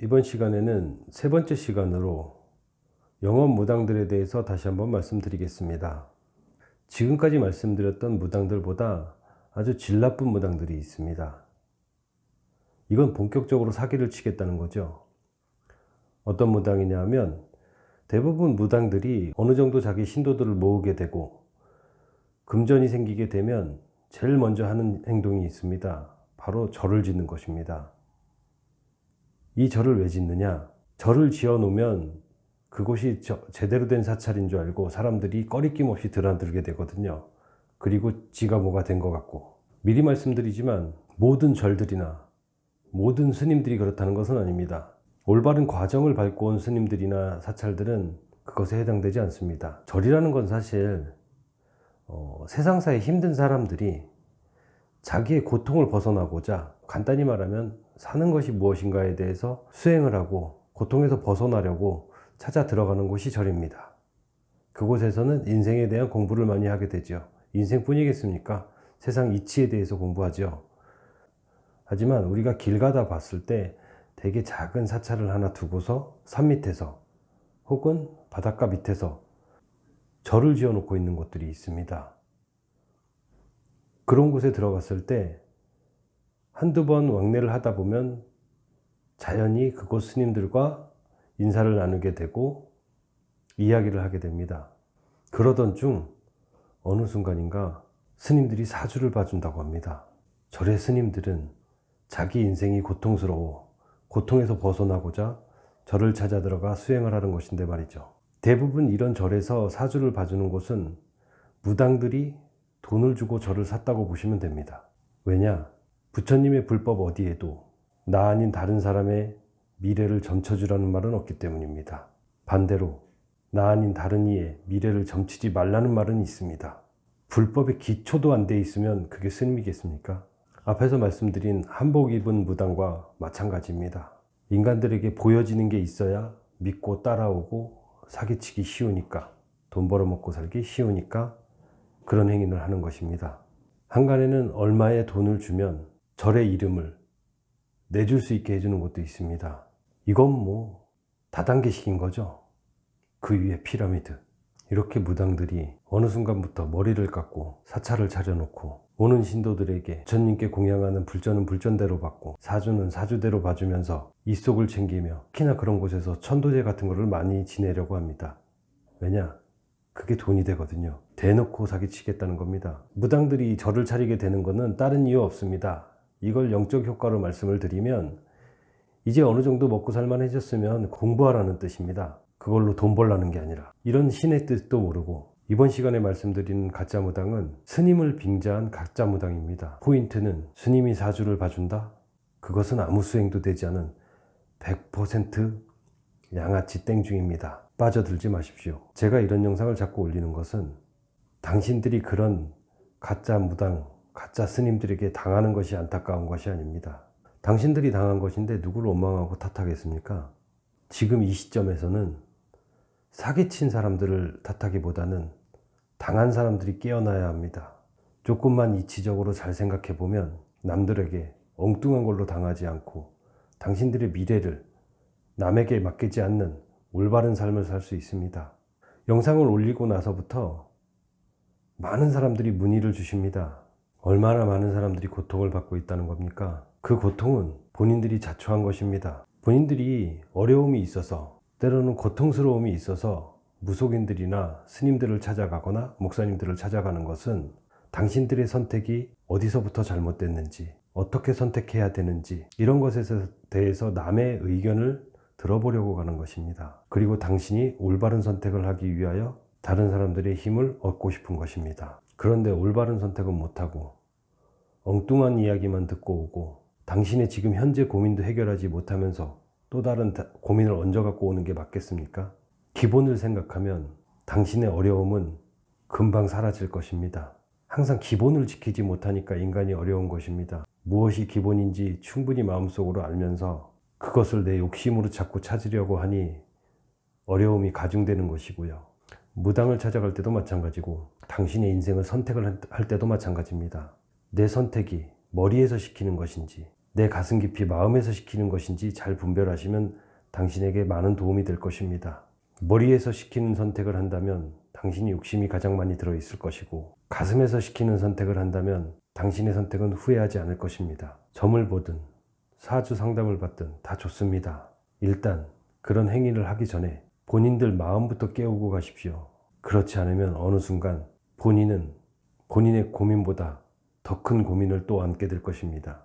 이번 시간에는 세 번째 시간으로 영업 무당들에 대해서 다시 한번 말씀드리겠습니다. 지금까지 말씀드렸던 무당들보다 아주 질 나쁜 무당들이 있습니다. 이건 본격적으로 사기를 치겠다는 거죠. 어떤 무당이냐 하면 대부분 무당들이 어느 정도 자기 신도들을 모으게 되고 금전이 생기게 되면 제일 먼저 하는 행동이 있습니다. 바로 절을 짓는 것입니다. 이 절을 왜 짓느냐? 절을 지어 놓으면 그곳이 제대로 된 사찰인 줄 알고 사람들이 꺼리낌 없이 드나들게 되거든요. 그리고 지가 뭐가 된 것 같고. 미리 말씀드리지만 모든 절들이나 모든 스님들이 그렇다는 것은 아닙니다. 올바른 과정을 밟고 온 스님들이나 사찰들은 그것에 해당되지 않습니다. 절이라는 건 사실 세상사에 힘든 사람들이 자기의 고통을 벗어나고자, 간단히 말하면 사는 것이 무엇인가에 대해서 수행을 하고 고통에서 벗어나려고 찾아 들어가는 곳이 절입니다. 그곳에서는 인생에 대한 공부를 많이 하게 되죠. 인생뿐이겠습니까? 세상 이치에 대해서 공부하죠. 하지만 우리가 길 가다 봤을 때 되게 작은 사찰을 하나 두고서 산 밑에서 혹은 바닷가 밑에서 절을 지어 놓고 있는 곳들이 있습니다. 그런 곳에 들어갔을 때 한두 번 왕래를 하다 보면 자연히 그곳 스님들과 인사를 나누게 되고 이야기를 하게 됩니다. 그러던 중 어느 순간인가 스님들이 사주를 봐준다고 합니다. 절의 스님들은 자기 인생이 고통스러워 고통에서 벗어나고자 절을 찾아 들어가 수행을 하는 것인데 말이죠. 대부분 이런 절에서 사주를 봐주는 곳은 무당들이 돈을 주고 절을 샀다고 보시면 됩니다. 왜냐? 부처님의 불법 어디에도 나 아닌 다른 사람의 미래를 점쳐주라는 말은 없기 때문입니다. 반대로 나 아닌 다른 이의 미래를 점치지 말라는 말은 있습니다. 불법의 기초도 안 돼 있으면 그게 스님이겠습니까? 앞에서 말씀드린 한복 입은 무당과 마찬가지입니다. 인간들에게 보여지는 게 있어야 믿고 따라오고 사기치기 쉬우니까, 돈 벌어먹고 살기 쉬우니까 그런 행위를 하는 것입니다. 한간에는 얼마의 돈을 주면 절의 이름을 내줄 수 있게 해주는 것도 있습니다. 이건 뭐 다단계식인 거죠. 그 위에 피라미드. 이렇게 무당들이 어느 순간부터 머리를 깎고 사찰을 차려놓고 오는 신도들에게 부처님께 공양하는 불전은 불전대로 받고 사주는 사주대로 봐주면서 이속을 챙기며 특히나 그런 곳에서 천도제 같은 거를 많이 지내려고 합니다. 왜냐? 그게 돈이 되거든요. 대놓고 사기치겠다는 겁니다. 무당들이 절을 차리게 되는 것은 다른 이유 없습니다. 이걸 영적 효과로 말씀을 드리면 이제 어느 정도 먹고 살만해졌으면 공부하라는 뜻입니다. 그걸로 돈 벌라는 게 아니라. 이런 신의 뜻도 모르고 이번 시간에 말씀드리는 가짜 무당은 스님을 빙자한 가짜 무당입니다. 포인트는 스님이 사주를 봐준다? 그것은 아무 수행도 되지 않은 100% 양아치 땡중입니다. 빠져들지 마십시오. 제가 이런 영상을 자꾸 올리는 것은 당신들이 그런 가짜 무당, 가짜 스님들에게 당하는 것이 안타까운 것이 아닙니다. 당신들이 당한 것인데 누구를 원망하고 탓하겠습니까? 지금 이 시점에서는 사기친 사람들을 탓하기보다는 당한 사람들이 깨어나야 합니다. 조금만 이치적으로 잘 생각해 보면 남들에게 엉뚱한 걸로 당하지 않고 당신들의 미래를 남에게 맡기지 않는 올바른 삶을 살 수 있습니다. 영상을 올리고 나서부터 많은 사람들이 문의를 주십니다. 얼마나 많은 사람들이 고통을 받고 있다는 겁니까? 그 고통은 본인들이 자초한 것입니다. 본인들이 어려움이 있어서, 때로는 고통스러움이 있어서 무속인들이나 스님들을 찾아가거나 목사님들을 찾아가는 것은 당신들의 선택이 어디서부터 잘못됐는지, 어떻게 선택해야 되는지 이런 것에 대해서 남의 의견을 들어보려고 가는 것입니다. 그리고 당신이 올바른 선택을 하기 위하여 다른 사람들의 힘을 얻고 싶은 것입니다. 그런데 올바른 선택은 못하고 엉뚱한 이야기만 듣고 오고 당신의 지금 현재 고민도 해결하지 못하면서 또 다른 고민을 얹어 갖고 오는 게 맞겠습니까? 기본을 생각하면 당신의 어려움은 금방 사라질 것입니다. 항상 기본을 지키지 못하니까 인간이 어려운 것입니다. 무엇이 기본인지 충분히 마음속으로 알면서 그것을 내 욕심으로 자꾸 찾으려고 하니 어려움이 가중되는 것이고요. 무당을 찾아갈 때도 마찬가지고 당신의 인생을 선택을 할 때도 마찬가지입니다. 내 선택이 머리에서 시키는 것인지 내 가슴 깊이 마음에서 시키는 것인지 잘 분별하시면 당신에게 많은 도움이 될 것입니다. 머리에서 시키는 선택을 한다면 당신이 욕심이 가장 많이 들어있을 것이고, 가슴에서 시키는 선택을 한다면 당신의 선택은 후회하지 않을 것입니다. 점을 보든 사주 상담을 받든 다 좋습니다. 일단 그런 행위를 하기 전에 본인들 마음부터 깨우고 가십시오. 그렇지 않으면 어느 순간 본인은 본인의 고민보다 더 큰 고민을 또 안게 될 것입니다.